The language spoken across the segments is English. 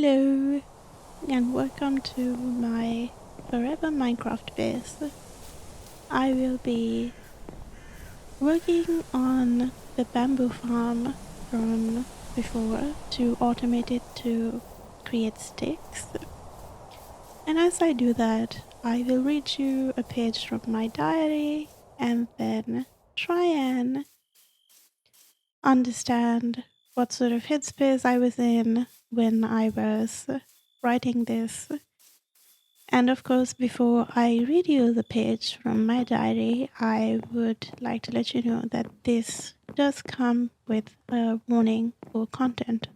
Hello, and welcome to my Forever Minecraft base. I will be working on the bamboo farm from before to automate it to create sticks. And as I do that, I will read you a page from my diary and then try and understand what sort of headspace I was in when I was writing this. And of course, before I read you the page from my diary, I would like to let you know that this does come with a warning for content.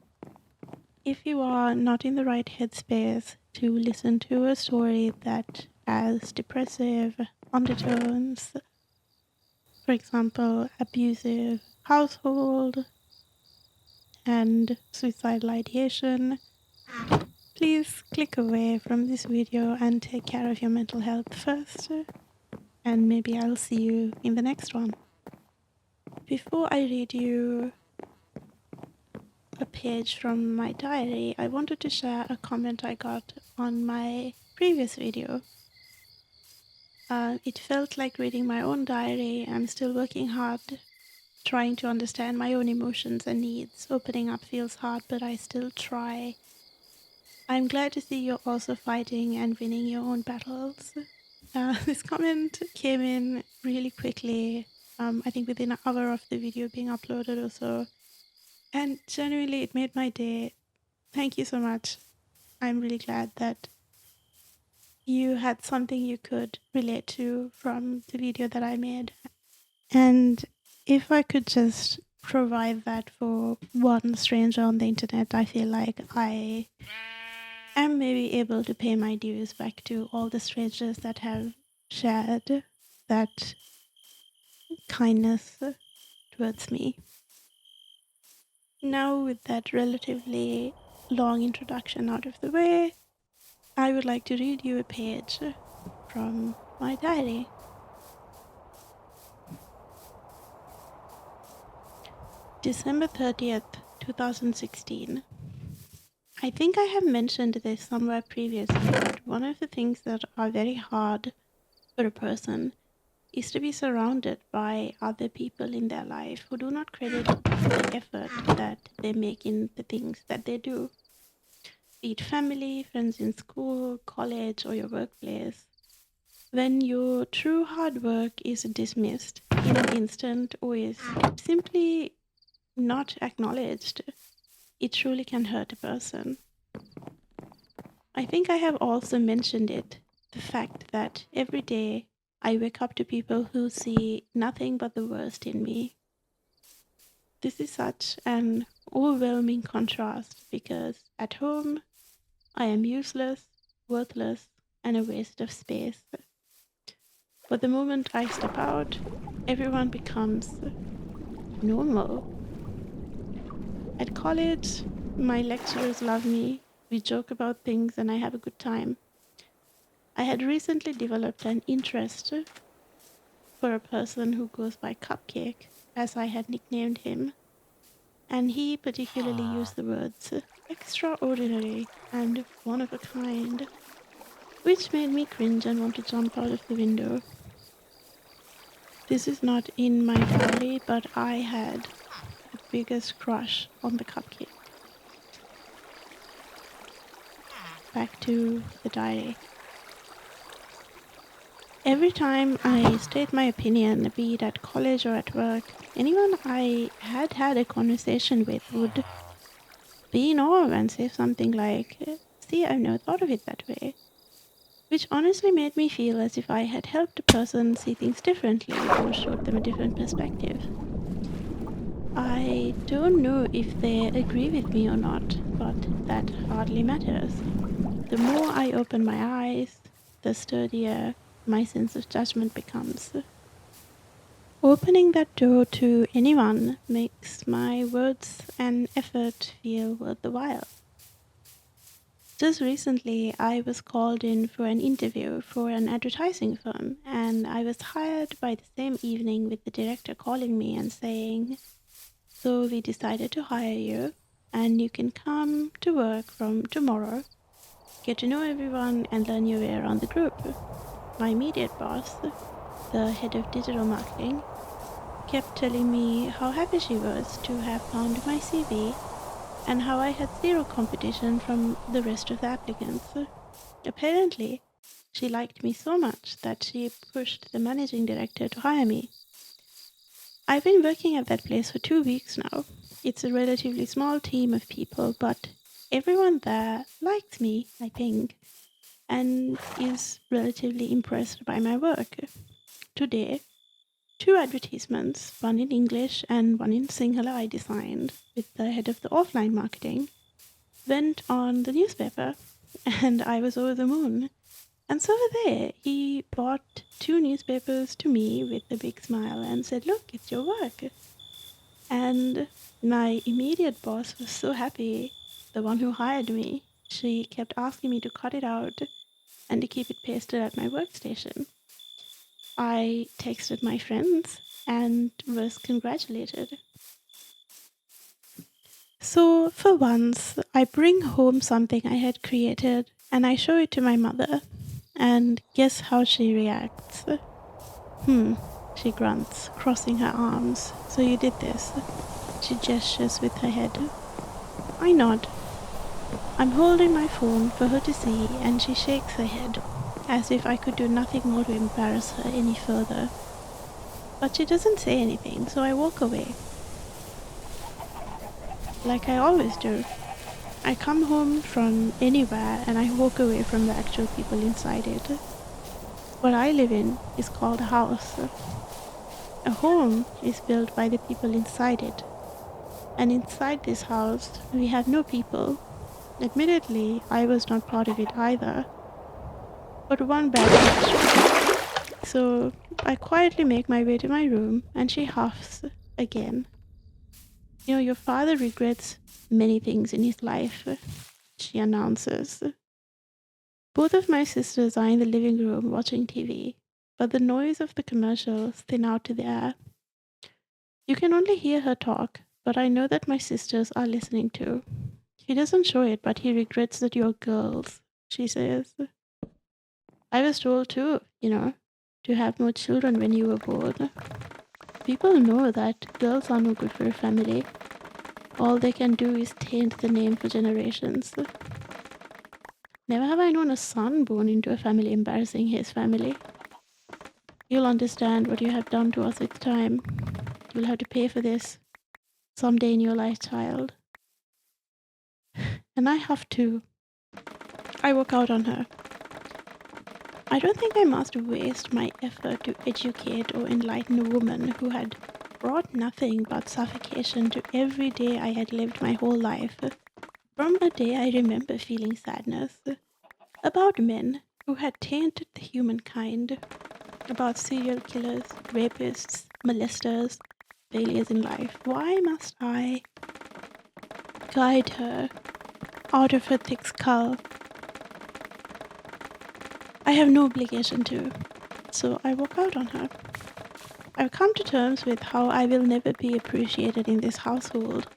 If you are not in the right headspace to listen to a story that has depressive undertones, for example, abusive household and suicidal ideation, please click away from this video and take care of your mental health first, and maybe I'll see you in the next one. Before I read you a page from my diary, I wanted to share a comment I got on my previous video. It felt like reading my own diary. I'm still working hard, trying to understand my own emotions and needs. Opening up feels hard, but I still try. I'm glad to see you're also fighting and winning your own battles. This comment came in really quickly, I think within an hour of the video being uploaded or so. And genuinely, it made my day. Thank you so much. I'm really glad that you had something you could relate to from the video that I made. And if I could just provide that for one stranger on the internet, I feel like I am maybe able to pay my dues back to all the strangers that have shared that kindness towards me. Now, with that relatively long introduction out of the way, I would like to read you a page from my diary. December 30th, 2016. I think I have mentioned this somewhere previously, but one of the things that are very hard for a person is to be surrounded by other people in their life who do not credit the effort that they make in the things that they do. Be it family, friends in school, college, or your workplace. When your true hard work is dismissed in an instant or is simply not acknowledged, it truly can hurt a person. I think I have also mentioned it, the fact that every day I wake up to people who see nothing but the worst in me. This is such an overwhelming contrast because at home I am useless, worthless, and a waste of space. But the moment I step out, everyone becomes normal. At college, my lecturers love me. We joke about things and I have a good time. I had recently developed an interest for a person who goes by Cupcake, as I had nicknamed him, and he particularly used the words extraordinary and one of a kind, which made me cringe and want to jump out of the window. This is not in my diary, but I had the biggest crush on the Cupcake. Back to the diary. Every time I state my opinion, be it at college or at work, anyone I had a conversation with would be in awe and say something like, "See, I've never thought of it that way," which honestly made me feel as if I had helped a person see things differently or showed them a different perspective. I don't know if they agree with me or not, but that hardly matters. The more I open my eyes, the sturdier my sense of judgment becomes. Opening that door to anyone makes my words and effort feel worth the while. Just recently, I was called in for an interview for an advertising firm, and I was hired by the same evening with the director calling me and saying, "So we decided to hire you, and you can come to work from tomorrow, get to know everyone, and learn your way around the group. My immediate boss, the head of digital marketing, kept telling me how happy she was to have found my CV and how I had zero competition from the rest of the applicants. Apparently, she liked me so much that she pushed the managing director to hire me. I've been working at that place for 2 weeks now. It's a relatively small team of people, but everyone there likes me, I think, and is relatively impressed by my work. Today, 2 advertisements, one in English and one in Sinhala I designed with the head of the offline marketing, went on the newspaper, and I was over the moon. And so there, he bought 2 newspapers to me with a big smile and said, "Look, it's your work." And my immediate boss was so happy, the one who hired me. She kept asking me to cut it out and to keep it pasted at my workstation. I texted my friends and was congratulated. So for once, I bring home something I had created and I show it to my mother. And guess how she reacts? She grunts, crossing her arms. "So you did this?" She gestures with her head. I nod. I'm holding my phone for her to see, and she shakes her head, as if I could do nothing more to embarrass her any further. But she doesn't say anything, so I walk away. Like I always do. I come home from anywhere and I walk away from the actual people inside it. What I live in is called a house. A home is built by the people inside it. And inside this house, we have no people. Admittedly, I was not part of it either. But one bad extra. So I quietly make my way to my room and she huffs again. "You know, your father regrets many things in his life," she announces. Both of my sisters are in the living room watching TV, but the noise of the commercials thin out to the air. You can only hear her talk, but I know that my sisters are listening too. "He doesn't show it, but he regrets that you're girls," she says. "I was told too, to have more children when you were born. People know that girls are no good for a family. All they can do is taint the name for generations. Never have I known a son born into a family embarrassing his family. You'll understand what you have done to us with time. You'll have to pay for this someday in your life, child." And I have to. I walk out on her. I don't think I must waste my effort to educate or enlighten a woman who had brought nothing but suffocation to every day I had lived my whole life. From a day I remember feeling sadness. About men who had tainted the humankind. About serial killers, rapists, molesters, failures in life. Why must I guide her out of her thick skull? I have no obligation to, so I walk out on her. I've come to terms with how I will never be appreciated in this household,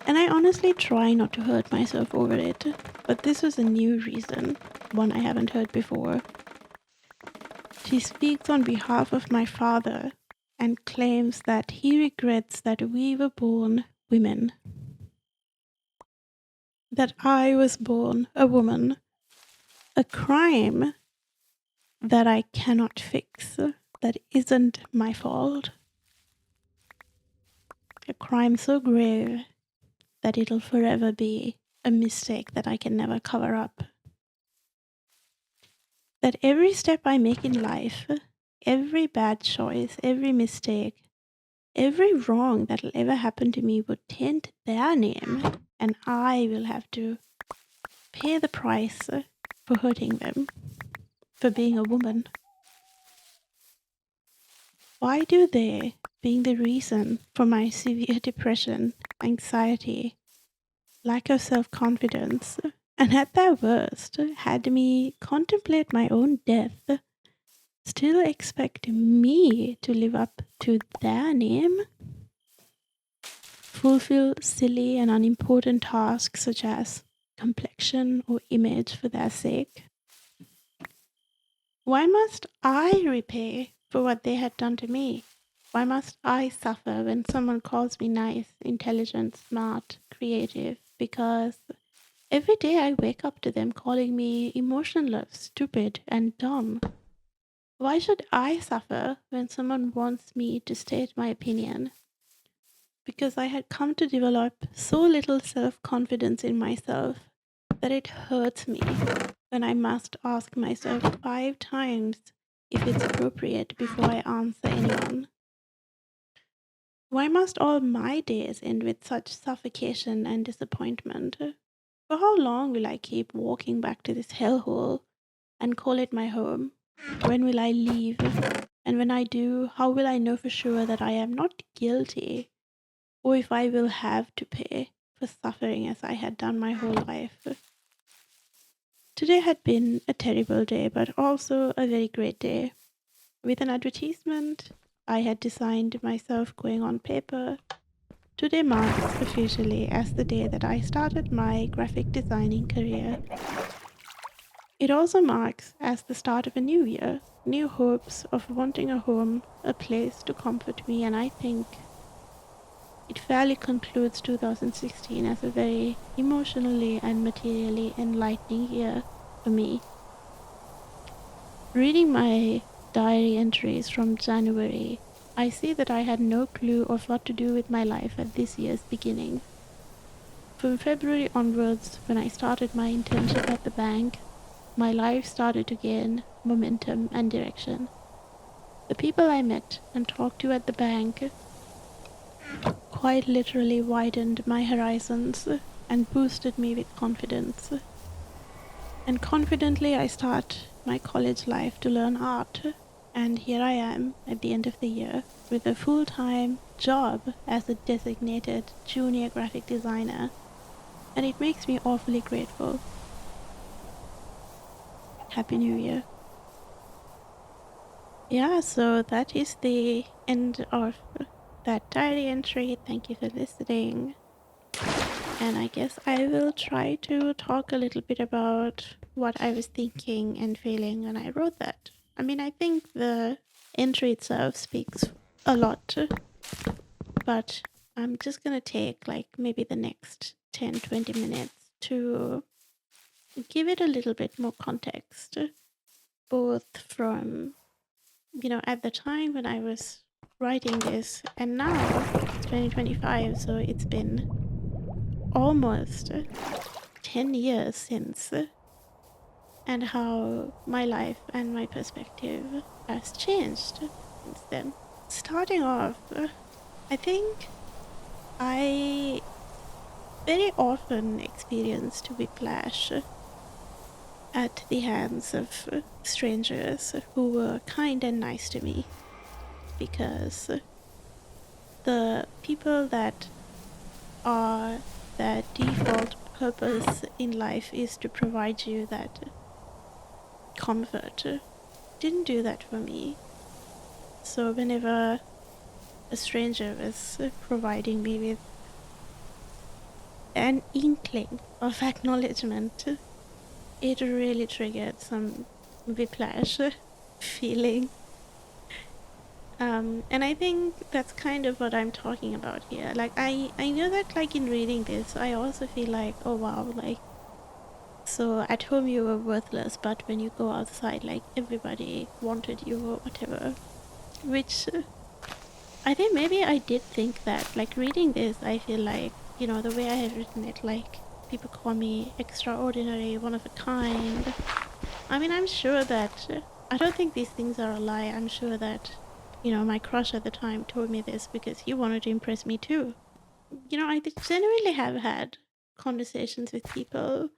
and I honestly try not to hurt myself over it, but this was a new reason, one I haven't heard before. She speaks on behalf of my father and claims that he regrets that we were born women. That I was born a woman. A crime that I cannot fix, that isn't my fault. A crime so grave that it'll forever be a mistake that I can never cover up. That every step I make in life, every bad choice, every mistake, every wrong that'll ever happen to me would taint their name, and I will have to pay the price for hurting them, for being a woman. Why do they, being the reason for my severe depression, anxiety, lack of self-confidence, and at their worst, had me contemplate my own death, still expect me to live up to their name? fulfill silly and unimportant tasks such as complexion or image for their sake? Why must I repay for what they had done to me? Why must I suffer when someone calls me nice, intelligent, smart, creative? Because every day I wake up to them calling me emotionless, stupid, and dumb. Why should I suffer when someone wants me to state my opinion? Because I had come to develop so little self-confidence in myself that it hurts me when I must ask myself 5 times if it's appropriate before I answer anyone. Why must all my days end with such suffocation and disappointment? For how long will I keep walking back to this hellhole and call it my home? When will I leave? And when I do, how will I know for sure that I am not guilty, or if I will have to pay for suffering as I had done my whole life? Today had been a terrible day, but also a very great day. With an advertisement I had designed myself going on paper, today marks officially as the day that I started my graphic designing career. It also marks as the start of a new year, new hopes of wanting a home, a place to comfort me, and I think it fairly concludes 2016 as a very emotionally and materially enlightening year for me. Reading my diary entries from January, I see that I had no clue of what to do with my life at this year's beginning. From February onwards, when I started my internship at the bank, my life started to gain momentum and direction. The people I met and talked to at the bank quite literally widened my horizons and boosted me with confidence. And confidently I start my college life to learn art. And here I am at the end of the year with a full-time job as a designated junior graphic designer. And it makes me awfully grateful. Happy New Year. Yeah, so that is the end of that diary entry. Thank you for listening. And I guess I will try to talk a little bit about what I was thinking and feeling when I wrote that. I mean, I think the entry itself speaks a lot, but I'm just going to take like maybe the next 10-20 minutes to give it a little bit more context, both from, at the time when I was writing this and now it's 2025, so it's been almost 10 years since, and how my life and my perspective has changed since then. Starting off, I think I very often experienced whiplash at the hands of strangers who were kind and nice to me, because the people that are their default purpose in life is to provide you that comfort didn't do that for me. So whenever a stranger was providing me with an inkling of acknowledgement, it really triggered some whiplash feeling. And I think that's kind of what I'm talking about here. Like, I know that, like, in reading this, I also feel like, oh wow, like, so at home you were worthless, but when you go outside, like, everybody wanted you or whatever. Which I think maybe I did think that. Like, reading this, I feel like, the way I have written it, like, people call me extraordinary, one of a kind. I mean, I'm sure that, I don't think these things are a lie. I'm sure that, my crush at the time told me this because he wanted to impress me too. I genuinely have had conversations with people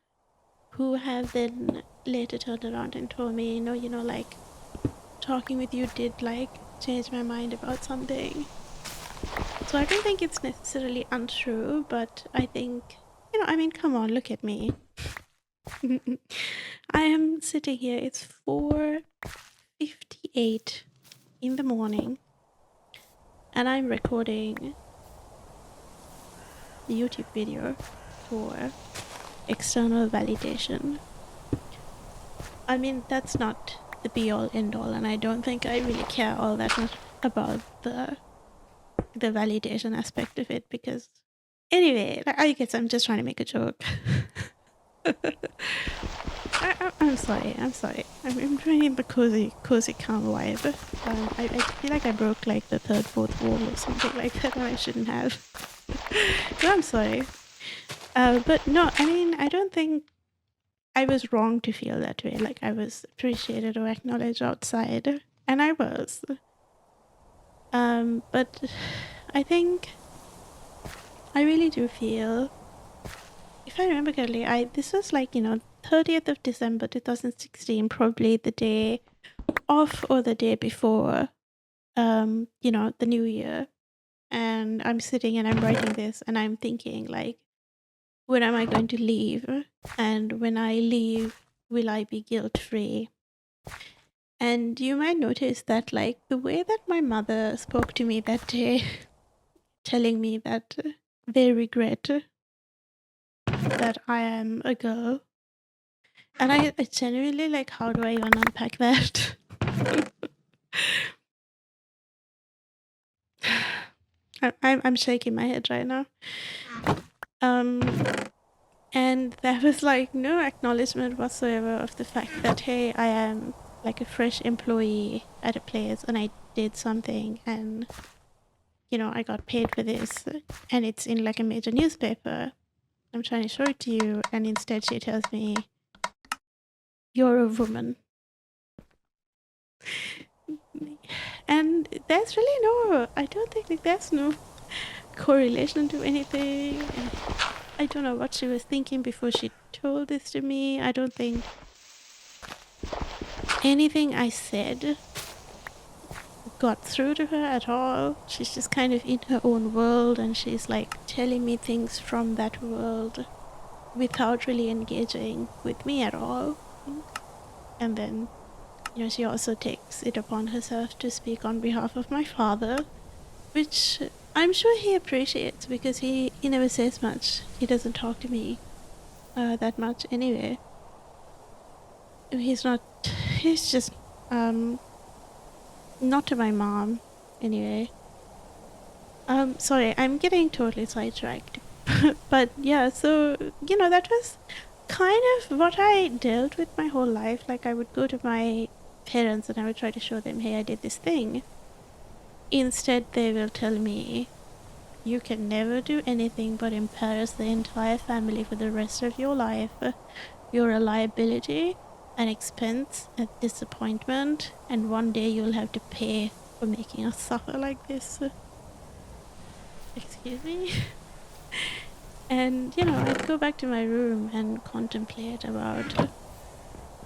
who have then later turned around and told me, like, talking with you did, like, change my mind about something. So I don't think it's necessarily untrue, but I think, I mean, come on, look at me. I am sitting here, it's 4:58 in the morning, and I'm recording YouTube video for external validation. I mean, that's not the be-all, end-all, and I don't think I really care all that much about the validation aspect of it, because anyway, I guess I'm just trying to make a joke. I'm sorry. I'm trying the cozy calm vibe. I feel like I broke like the third, fourth wall or something like that, and I shouldn't have. No, I'm sorry. But no, I mean, I don't think I was wrong to feel that way. Like, I was appreciated or acknowledged outside, and I was. But I think I really do feel, if I remember correctly, this was like, 30th of December 2016, probably the day off or the day before, the new year. And I'm sitting and I'm writing this, and I'm thinking, like, when am I going to leave? And when I leave, will I be guilt-free? And you might notice that, like, the way that my mother spoke to me that day, telling me that they regret that I am a girl. And I genuinely, like, how do I even unpack that? I'm shaking my head right now. And there was like no acknowledgement whatsoever of the fact that, hey, I am like a fresh employee at a place and I did something and, I got paid for this and it's in like a major newspaper. I'm trying to show it to you, and instead she tells me, you're a woman. And there's really I don't think there's no correlation to anything. And I don't know what she was thinking before she told this to me. I don't think anything I said got through to her at all. She's just kind of in her own world, and she's like telling me things from that world without really engaging with me at all. And then, she also takes it upon herself to speak on behalf of my father, which I'm sure he appreciates, because he never says much. He doesn't talk to me that much anyway. He's just not to my mom anyway. Sorry, I'm getting totally sidetracked. But yeah, so, that was kind of what I dealt with my whole life. Like, I would go to my parents and I would try to show them, hey, I did this thing. Instead, they will tell me, you can never do anything but embarrass the entire family for the rest of your life. You're a liability, an expense, a disappointment, and one day you'll have to pay for making us suffer like this. Excuse me? And, I'd go back to my room and contemplate about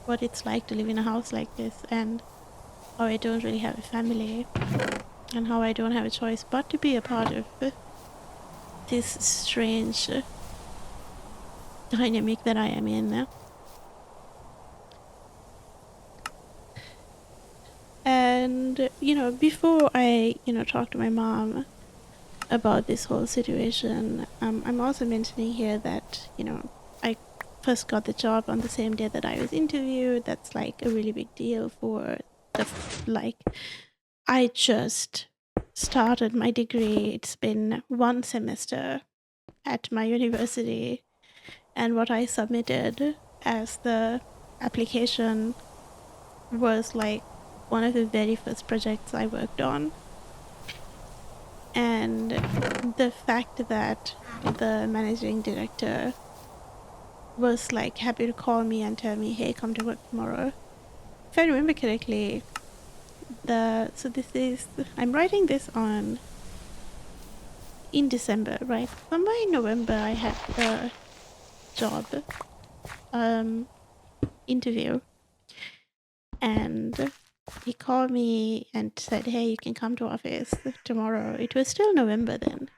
what it's like to live in a house like this, and how I don't really have a family, and how I don't have a choice but to be a part of this strange dynamic that I am in now. And, before I, talk to my mom about this whole situation, I'm also mentioning here that, I first got the job on the same day that I was interviewed. That's like a really big deal for I just started my degree. It's been one semester at my university, and what I submitted as the application was like one of the very first projects I worked on. And the fact that the managing director was like happy to call me and tell me, hey, come to work tomorrow. If I remember correctly, I'm writing this in December, right? Somewhere in November I had the job interview, and he called me and said, hey, you can come to office tomorrow. It was still November then.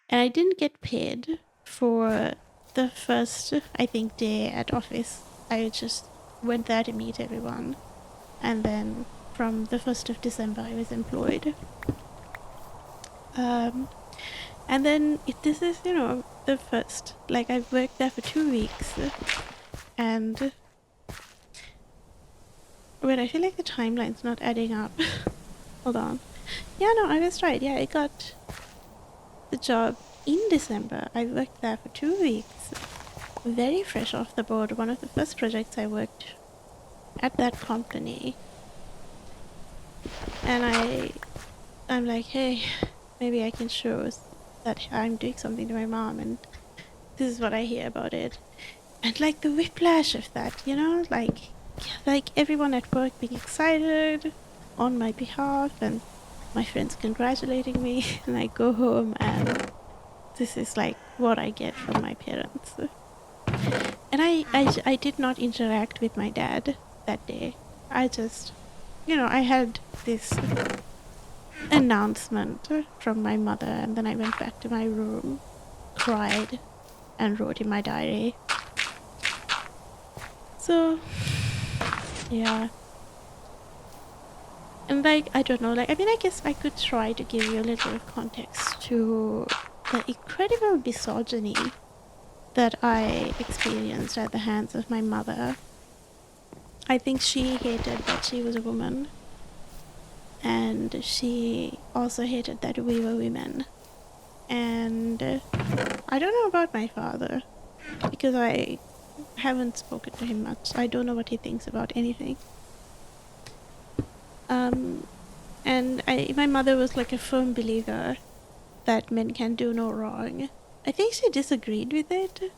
And I didn't get paid for the first, I think, day at office. I just went there to meet everyone. And then from the 1st of December, I was employed. And then this is, the first. Like, I've worked there for 2 weeks. And wait, I feel like the timeline's not adding up. Hold on. Yeah, no, I was right. Yeah, I got the job in December. I worked there for 2 weeks. Very fresh off the board. One of the first projects I worked at that company. And I'm like, hey, maybe I can show that I'm doing something to my mom, and this is what I hear about it. And like the whiplash of that, like everyone at work being excited on my behalf, and my friends congratulating me, and I go home and this is like what I get from my parents. And I did not interact with my dad that day. I just, I had this announcement from my mother, and then I went back to my room, cried, and wrote in my diary. So, yeah. And like, I don't know, like, I mean, I guess I could try to give you a little bit of context to the incredible misogyny that I experienced at the hands of my mother. I think she hated that she was a woman, and she also hated that we were women. And I don't know about my father, because I haven't spoken to him much. I don't know what he thinks about anything. And my mother was like a firm believer that men can do no wrong. I think she disagreed with it,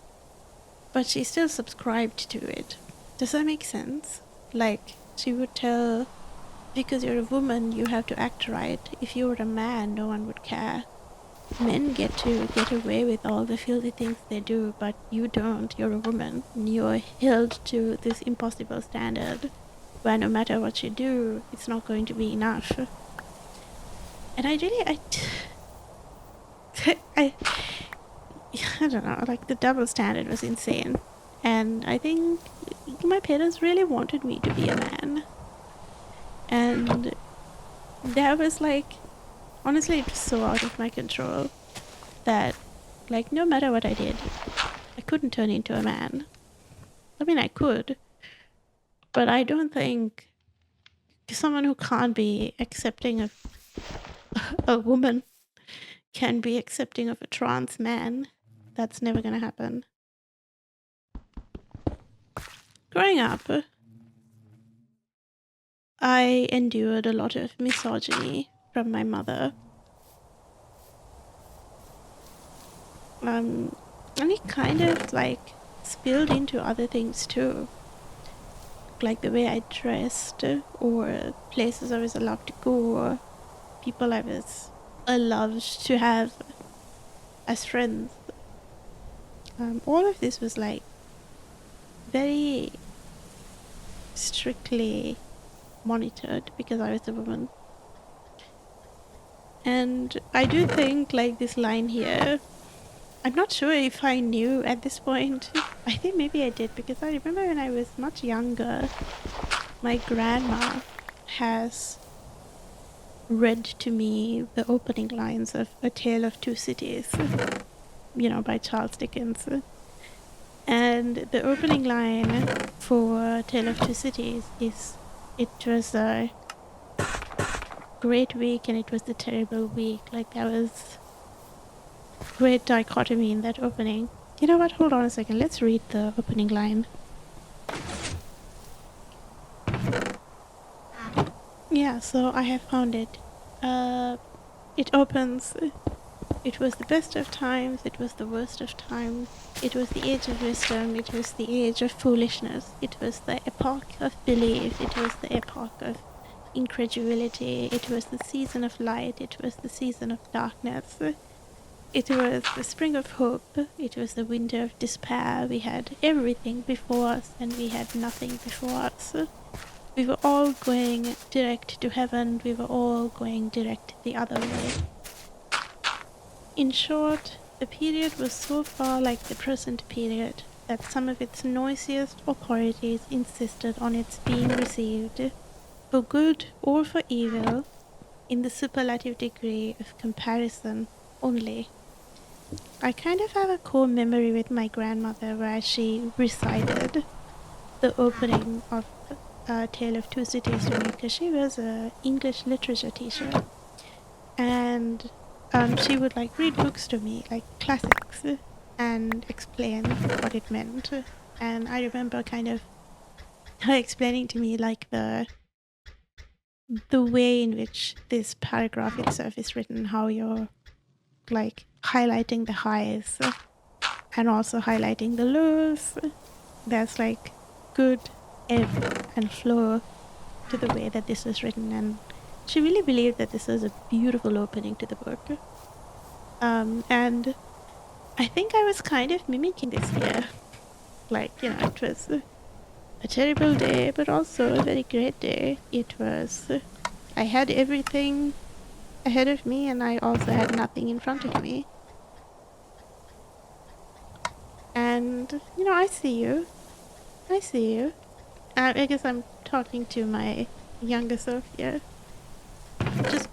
but she still subscribed to it. Does that make sense? Like, she would tell, because you're a woman, you have to act right. If you were a man, no one would care. Men get to get away with all the filthy things they do, but you don't. You're a woman. You're held to this impossible standard where no matter what you do, it's not going to be enough. And I don't know, like, the double standard was insane. And I think my parents really wanted me to be a man. And that was like, honestly, it was so out of my control that, like, no matter what I did, I couldn't turn into a man. I mean, I could, but I don't think someone who can't be accepting of a woman can be accepting of a trans man. That's never gonna happen. Growing up, I endured a lot of misogyny from my mother. And it kind of like spilled into other things too. Like the way I dressed, or places I was allowed to go, or people I was allowed to have as friends. All of this was like very strictly monitored because I was a woman. And I do think, like, this line here, I'm not sure if I knew at this point. I think maybe I did, because I remember when I was much younger, my grandma has read to me the opening lines of A Tale of Two Cities, by Charles Dickens. And the opening line for Tale of Two Cities is, it was a great week and it was a terrible week. Like, there was great dichotomy in that opening. You know what? Hold on a second. Let's read the opening line. Yeah, so I have found it. It opens, it was the best of times, it was the worst of times, it was the age of wisdom, it was the age of foolishness, it was the epoch of belief, it was the epoch of incredulity, it was the season of light, it was the season of darkness, it was the spring of hope, it was the winter of despair. We had everything before us and we had nothing before us. We were all going direct to heaven, we were all going direct the other way. In short, the period was so far like the present period that some of its noisiest authorities insisted on its being received, for good or for evil, in the superlative degree of comparison only. I kind of have a core memory with my grandmother where she recited the opening of Tale of Two Cities to me because she was a English literature teacher, and she would like read books to me, like classics, and explain what it meant. And I remember kind of her explaining to me like the way in which this paragraph itself is written, how you're like highlighting the highs and also highlighting the lows. There's like good ebb and flow to the way that this was written, and she really believed that this was a beautiful opening to the book. And I think I was kind of mimicking this here. Like, it was a terrible day, but also a very great day. It was, I had everything ahead of me, and I also had nothing in front of me. And, I see you. I see you. I guess I'm talking to my younger self here.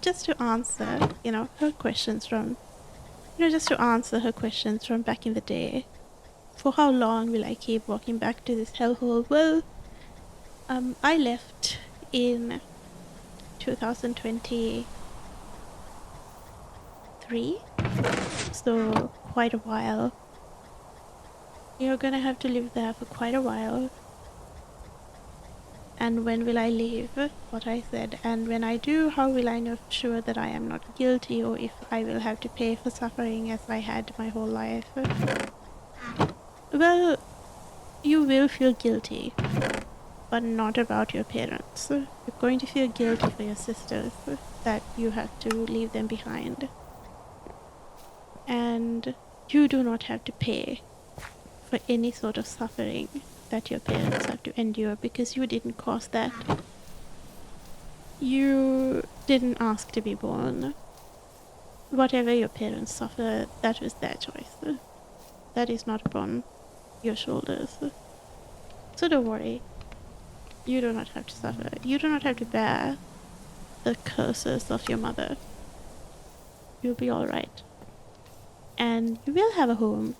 Just to answer, her questions from, just to answer her questions from back in the day. For how long will I keep walking back to this hellhole? Well, I left in 2023, so quite a while. You're gonna have to live there for quite a while. And when will I leave? What I said. And when I do, how will I know for sure that I am not guilty, or if I will have to pay for suffering as I had my whole life? Well, you will feel guilty, but not about your parents. You're going to feel guilty for your sisters, that you have to leave them behind. And you do not have to pay for any sort of suffering that your parents have to endure, because you didn't cause that. You didn't ask to be born. Whatever your parents suffered, that was their choice. That is not upon your shoulders. So don't worry. You do not have to suffer. You do not have to bear the curses of your mother. You'll be alright. And you will have a home.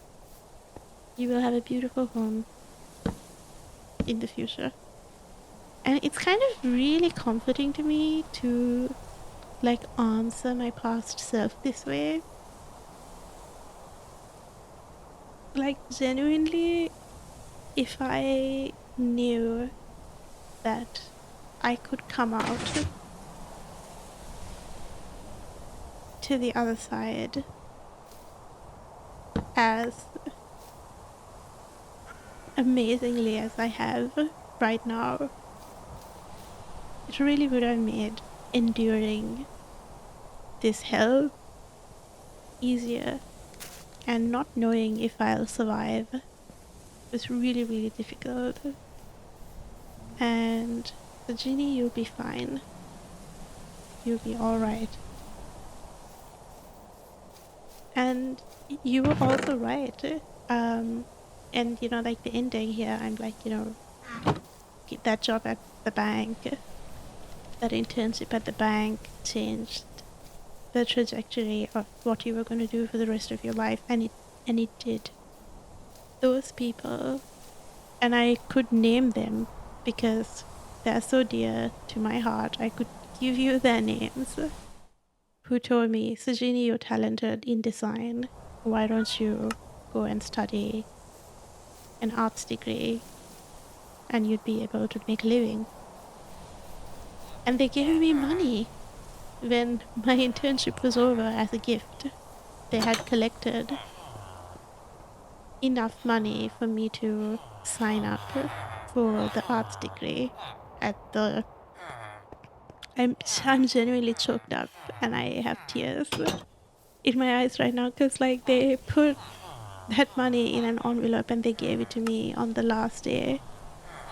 You will have a beautiful home in the future. And it's kind of really comforting to me to like answer my past self this way. Like, genuinely, if I knew that I could come out to the other side as amazingly as I have right now, it really would have made enduring this hell easier. And not knowing if I'll survive was really, really difficult. And so Ginny, you'll be fine. You'll be alright. And you were also right. And like the ending here, I'm like, that job at the bank, that internship at the bank changed the trajectory of what you were going to do for the rest of your life, and it did. Those people, and I could name them because they're so dear to my heart, I could give you their names, who told me, Sajini, you're talented in design, why don't you go and study an arts degree and you'd be able to make a living. And they gave me money when my internship was over as a gift. They had collected enough money for me to sign up for the arts degree at the... I'm genuinely choked up and I have tears in my eyes right now because like they put that money in an envelope and they gave it to me on the last day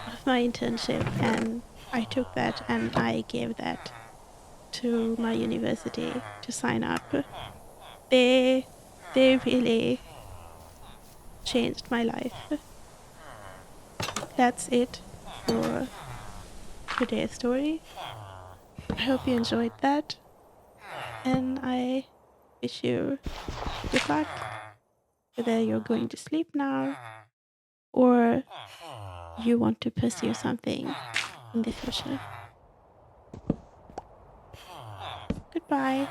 of my internship, and I took that and I gave that to my university to sign up. They really changed my life. That's it for today's story. I hope you enjoyed that, and I wish you good luck. whether you're going to sleep now or you want to pursue something in the future. Goodbye.